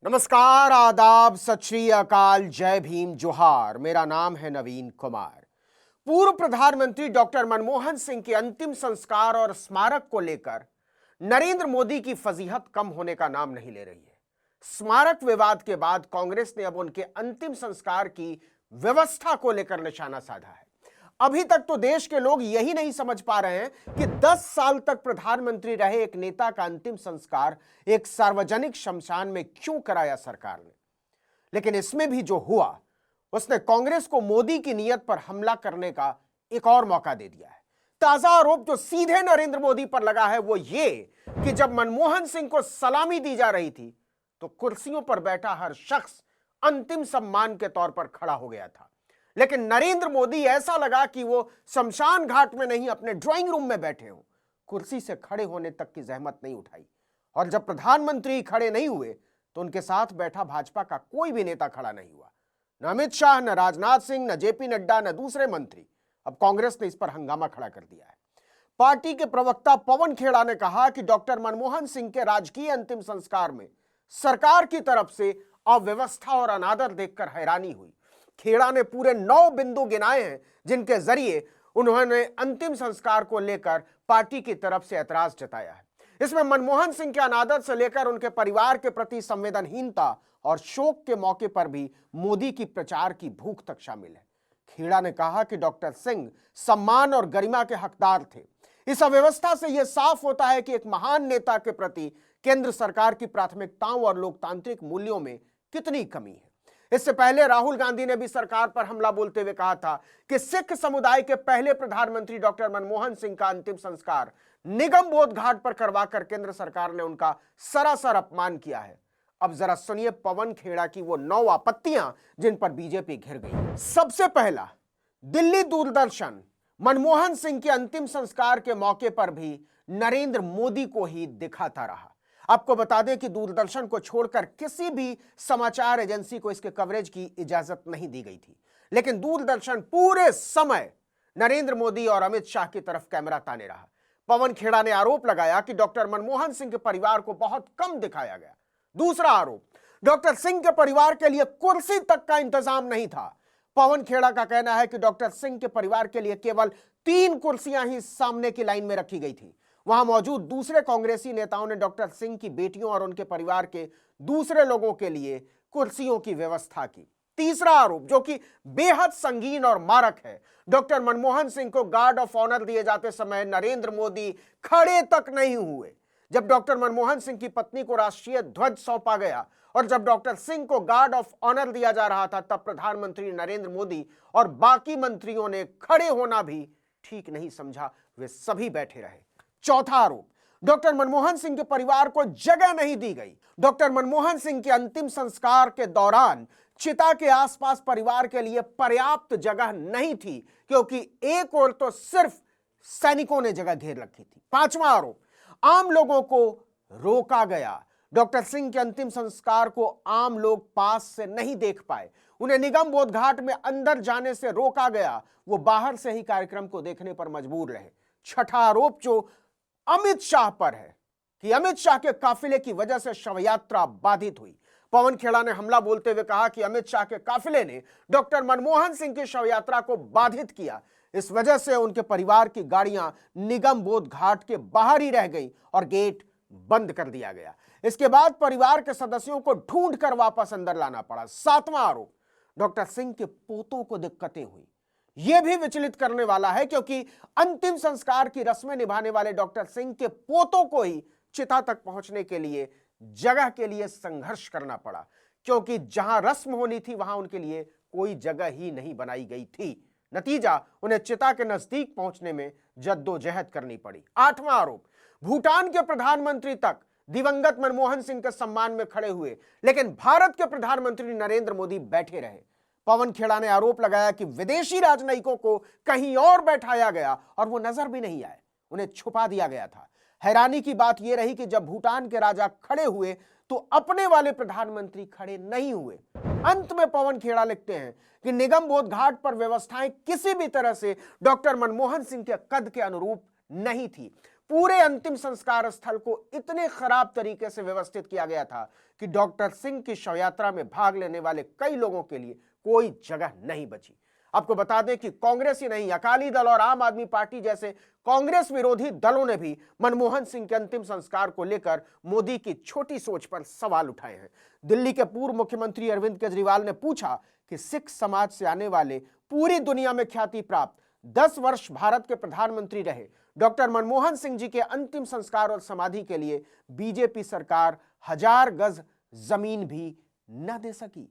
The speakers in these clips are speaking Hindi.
नमस्कार, आदाब, सत श्री अकाल, जय भीम, जोहार। मेरा नाम है नवीन कुमार। पूर्व प्रधानमंत्री डॉक्टर मनमोहन सिंह के अंतिम संस्कार और स्मारक को लेकर नरेंद्र मोदी की फजीहत कम होने का नाम नहीं ले रही है। स्मारक विवाद के बाद कांग्रेस ने अब उनके अंतिम संस्कार की व्यवस्था को लेकर निशाना साधा है। अभी तक तो देश के लोग यही नहीं समझ पा रहे हैं कि 10 साल तक प्रधानमंत्री रहे एक नेता का अंतिम संस्कार एक सार्वजनिक शमशान में क्यों कराया सरकार ने। लेकिन इसमें भी जो हुआ, उसने कांग्रेस को मोदी की नीयत पर हमला करने का एक और मौका दे दिया है। ताजा आरोप जो सीधे नरेंद्र मोदी पर लगा है वो ये कि जब मनमोहन सिंह को सलामी दी जा रही थी तो कुर्सियों पर बैठा हर शख्स अंतिम सम्मान के तौर पर खड़ा हो गया था, लेकिन नरेंद्र मोदी ऐसा लगा कि वो शमशान घाट में नहीं अपने ड्राइंग रूम में बैठे हों। कुर्सी से खड़े होने तक की जहमत नहीं उठाई और जब प्रधानमंत्री खड़े नहीं हुए तो उनके साथ बैठा भाजपा का कोई भी नेता खड़ा नहीं हुआ। न अमित शाह, न राजनाथ सिंह, न जेपी नड्डा, न दूसरे मंत्री। अब कांग्रेस ने इस पर हंगामा खड़ा कर दिया है। पार्टी के प्रवक्ता पवन खेड़ा ने कहा कि डॉक्टर मनमोहन सिंह के राजकीय अंतिम संस्कार में सरकार की तरफ से अव्यवस्था और अनादर देखकर हैरानी हुई। खेड़ा ने पूरे 9 बिंदु गिनाए हैं जिनके जरिए उन्होंने अंतिम संस्कार को लेकर पार्टी की तरफ से ऐतराज जताया है। इसमें मनमोहन सिंह के अनादर से लेकर उनके परिवार के प्रति संवेदनहीनता और शोक के मौके पर भी मोदी की प्रचार की भूख तक शामिल है। खेड़ा ने कहा कि डॉक्टर सिंह सम्मान और गरिमा के हकदार थे। इस अव्यवस्था से यह साफ होता है कि एक महान नेता के प्रति केंद्र सरकार की प्राथमिकताओं और लोकतांत्रिक मूल्यों में कितनी कमी है। इससे पहले राहुल गांधी ने भी सरकार पर हमला बोलते हुए कहा था कि सिख समुदाय के पहले प्रधानमंत्री डॉक्टर मनमोहन सिंह का अंतिम संस्कार निगम बोध घाट पर करवाकर केंद्र सरकार ने उनका सरासर अपमान किया है। अब जरा सुनिए पवन खेड़ा की वो 9 आपत्तियां जिन पर बीजेपी घिर गई। सबसे पहला, दिल्ली दूरदर्शन मनमोहन सिंह के अंतिम संस्कार के मौके पर भी नरेंद्र मोदी को ही दिखाता रहा। आपको बता दें कि दूरदर्शन को छोड़कर किसी भी समाचार एजेंसी को इसके कवरेज की इजाजत नहीं दी गई थी, लेकिन दूरदर्शन पूरे समय नरेंद्र मोदी और अमित शाह की तरफ कैमरा ताने रहा। पवन खेड़ा ने आरोप लगाया कि डॉक्टर मनमोहन सिंह के परिवार को बहुत कम दिखाया गया। दूसरा आरोप, डॉक्टर सिंह के परिवार के लिए कुर्सी तक का इंतजाम नहीं था। पवन खेड़ा का कहना है कि डॉक्टर सिंह के परिवार के लिए केवल 3 कुर्सियां ही सामने की लाइन में रखी गई थी। वहां मौजूद दूसरे कांग्रेसी नेताओं ने डॉक्टर सिंह की बेटियों और उनके परिवार के दूसरे लोगों के लिए कुर्सियों की व्यवस्था की। तीसरा आरोप, जो कि बेहद संगीन और मारक है, डॉक्टर मनमोहन सिंह को गार्ड ऑफ ऑनर दिए जाते समय नरेंद्र मोदी खड़े तक नहीं हुए। जब डॉक्टर मनमोहन सिंह की पत्नी को राष्ट्रीय ध्वज सौंपा गया और जब डॉक्टर सिंह को गार्ड ऑफ ऑनर दिया जा रहा था, तब प्रधानमंत्री नरेंद्र मोदी और बाकी मंत्रियों ने खड़े होना भी ठीक नहीं समझा, वे सभी बैठे रहे। चौथा आरोप, डॉक्टर मनमोहन सिंह के परिवार को जगह नहीं दी गई। डॉक्टर मनमोहन सिंह के अंतिम संस्कार के दौरान चिता के आसपास परिवार के लिए पर्याप्त जगह नहीं थी, क्योंकि एक ओर तो सिर्फ सैनिकों ने जगह घेर रखी थी। पांचवा आरोप, आम लोगों को रोका गया। डॉक्टर सिंह के अंतिम संस्कार को आम लोग पास से नहीं देख पाए, उन्हें निगम बोध घाट में अंदर जाने से रोका गया, वो बाहर से ही कार्यक्रम को देखने पर मजबूर रहे। छठा आरोप जो अमित शाह पर है कि अमित शाह के काफिले की वजह से शव यात्रा बाधित हुई। पवन खेड़ा ने हमला बोलते हुए कहा कि अमित शाह के काफिले ने डॉक्टर मनमोहन सिंह की शव यात्रा को बाधित किया, इस वजह से उनके परिवार की गाड़ियां निगम बोध घाट के बाहर ही रह गई और गेट बंद कर दिया गया। इसके बाद परिवार के सदस्यों को ढूंढ कर वापस अंदर लाना पड़ा। सातवां आरोप, डॉक्टर सिंह के पोतों को दिक्कतें हुई। यह भी विचलित करने वाला है, क्योंकि अंतिम संस्कार की रस्में निभाने वाले डॉक्टर सिंह के पोतों को ही चिता तक पहुंचने के लिए जगह के लिए संघर्ष करना पड़ा, क्योंकि जहां रस्म होनी थी वहां उनके लिए कोई जगह ही नहीं बनाई गई थी। नतीजा, उन्हें चिता के नजदीक पहुंचने में जद्दोजहद करनी पड़ी। आठवां आरोप, भूटान के प्रधानमंत्री तक दिवंगत मनमोहन सिंह के सम्मान में खड़े हुए, लेकिन भारत के प्रधानमंत्री नरेंद्र मोदी बैठे रहे। पवन खेड़ा ने आरोप लगाया कि विदेशी राजनयिकों को कहीं और बैठाया गया और वो नजर भी नहीं आए, उन्हें छुपा दिया गया था। हैरानी की बात यह रही कि जब भूटान के राजा खड़े हुए तो अपने वाले प्रधानमंत्री खड़े नहीं हुए। अंत में पवन खेड़ा लिखते हैं कि निगम बोध घाट पर व्यवस्थाएं किसी भी तरह से डॉक्टर मनमोहन सिंह के कद के अनुरूप नहीं थी। पूरे अंतिम संस्कार स्थल को इतने खराब तरीके से व्यवस्थित किया गया था कि डॉक्टर सिंह की शव यात्रा में भाग लेने वाले कई लोगों के लिए कोई जगह नहीं बची। आपको बता दें कि कांग्रेस ही नहीं, अकाली दल और आम आदमी पार्टी जैसे कांग्रेस विरोधी दलों ने भी मनमोहन सिंह के अंतिम संस्कार को लेकर मोदी की छोटी सोच पर सवाल उठाए हैं। दिल्ली के पूर्व मुख्यमंत्री अरविंद केजरीवाल ने पूछा कि सिख समाज से आने वाले पूरी दुनिया में ख्याति प्राप्त 10 वर्ष भारत के प्रधानमंत्री रहे डॉक्टर मनमोहन सिंह जी के अंतिम संस्कार और समाधि के लिए बीजेपी सरकार 1000 गज जमीन भी न दे सकी।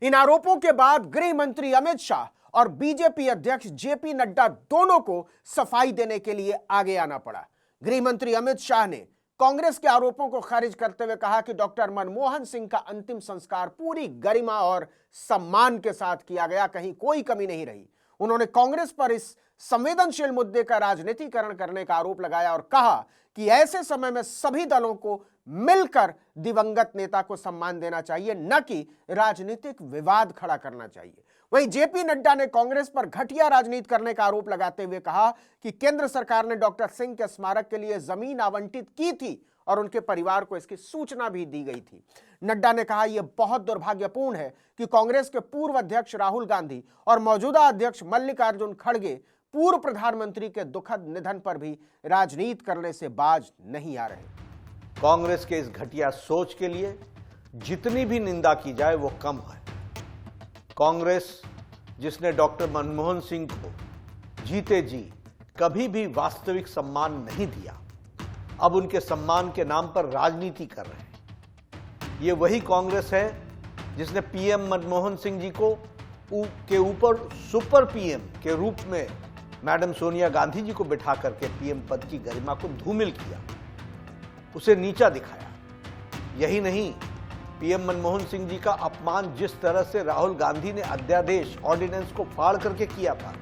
इन आरोपों के बाद गृह मंत्री अमित शाह और बीजेपी अध्यक्ष जेपी नड्डा दोनों को सफाई देने के लिए आगे आना पड़ा। गृह मंत्री अमित शाह ने कांग्रेस के आरोपों को खारिज करते हुए कहा कि डॉक्टर मनमोहन सिंह का अंतिम संस्कार पूरी गरिमा और सम्मान के साथ किया गया, कहीं कोई कमी नहीं रही। उन्होंने कांग्रेस पर इस संवेदनशील मुद्दे का राजनीतिकरण करने का आरोप लगाया और कहा कि ऐसे समय में सभी दलों को मिलकर दिवंगत नेता को सम्मान देना चाहिए, न कि राजनीतिक विवाद खड़ा करना चाहिए। वहीं जेपी नड्डा ने कांग्रेस पर घटिया राजनीति करने का आरोप लगाते हुए कहा कि केंद्र सरकार ने डॉक्टर सिंह के स्मारक के लिए जमीन आवंटित की थी और उनके परिवार को इसकी सूचना भी दी गई थी। नड्डा ने कहा यह बहुत दुर्भाग्यपूर्ण है कि कांग्रेस के पूर्व अध्यक्ष राहुल गांधी और मौजूदा अध्यक्ष मल्लिकार्जुन खड़गे पूर्व प्रधानमंत्री के दुखद निधन पर भी राजनीति करने से बाज नहीं आ रहे। कांग्रेस के इस घटिया सोच के लिए जितनी भी निंदा की जाए वो कम है। कांग्रेस जिसने डॉक्टर मनमोहन सिंह को जीते जी कभी भी वास्तविक सम्मान नहीं दिया, अब उनके सम्मान के नाम पर राजनीति कर रहे हैं। ये वही कांग्रेस है जिसने पीएम मनमोहन सिंह जी को के ऊपर सुपर पीएम के रूप में मैडम सोनिया गांधी जी को बिठा करके पीएम पद की गरिमा को धूमिल किया, उसे नीचा दिखाया। यही नहीं, पीएम मनमोहन सिंह जी का अपमान जिस तरह से राहुल गांधी ने अध्यादेश ऑर्डिनेंस को फाड़ करके किया था,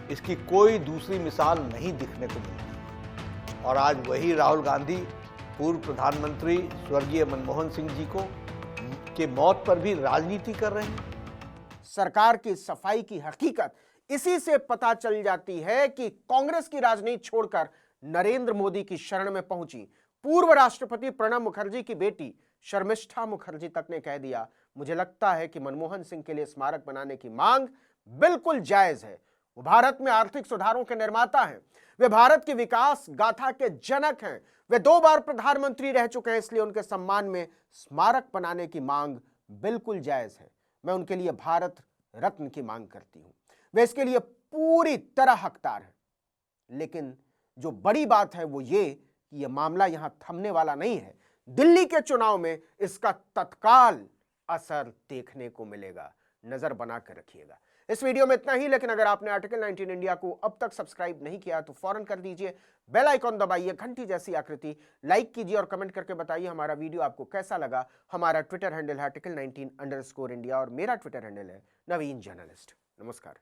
इसकी कोई दूसरी मिसाल नहीं दिखने को मिलती। और आज वही राहुल गांधी पूर्व प्रधानमंत्री स्वर्गीय मनमोहन सिंह जी के मौत पर भी राजनीति कर रहे हैं। सरकार की सफाई की हकीकत इसी से पता चल जाती है कि कांग्रेस की राजनीति छोड़कर नरेंद्र मोदी की शरण में पहुंची पूर्व राष्ट्रपति प्रणब मुखर्जी की बेटी शर्मिष्ठा मुखर्जी तक ने कह दिया, मुझे लगता है कि मनमोहन सिंह के लिए स्मारक बनाने की मांग बिल्कुल जायज है। वो भारत में आर्थिक सुधारों के निर्माता हैं, वे भारत की विकास गाथा के जनक हैं, वे 2 बार प्रधानमंत्री रह चुके हैं, इसलिए उनके सम्मान में स्मारक बनाने की मांग बिल्कुल जायज है। मैं उनके लिए भारत रत्न की मांग करती हूं, वे इसके लिए पूरी तरह हकदार हैं। लेकिन जो बड़ी बात है वो ये कि यह मामला यहां थमने वाला नहीं है। दिल्ली के चुनाव में इसका तत्काल असर देखने को मिलेगा, नजर बनाकर रखिएगा। इस वीडियो में इतना ही, लेकिन अगर आपने आर्टिकल 19 इंडिया को अब तक सब्सक्राइब नहीं किया तो फौरन कर दीजिए, बेल आइकॉन दबाइए, घंटी जैसी आकृति, लाइक कीजिए और कमेंट करके बताइए हमारा वीडियो आपको कैसा लगा। हमारा ट्विटर हैंडल है article19_India और मेरा ट्विटर हैंडल है नवीन जर्नलिस्ट। नमस्कार।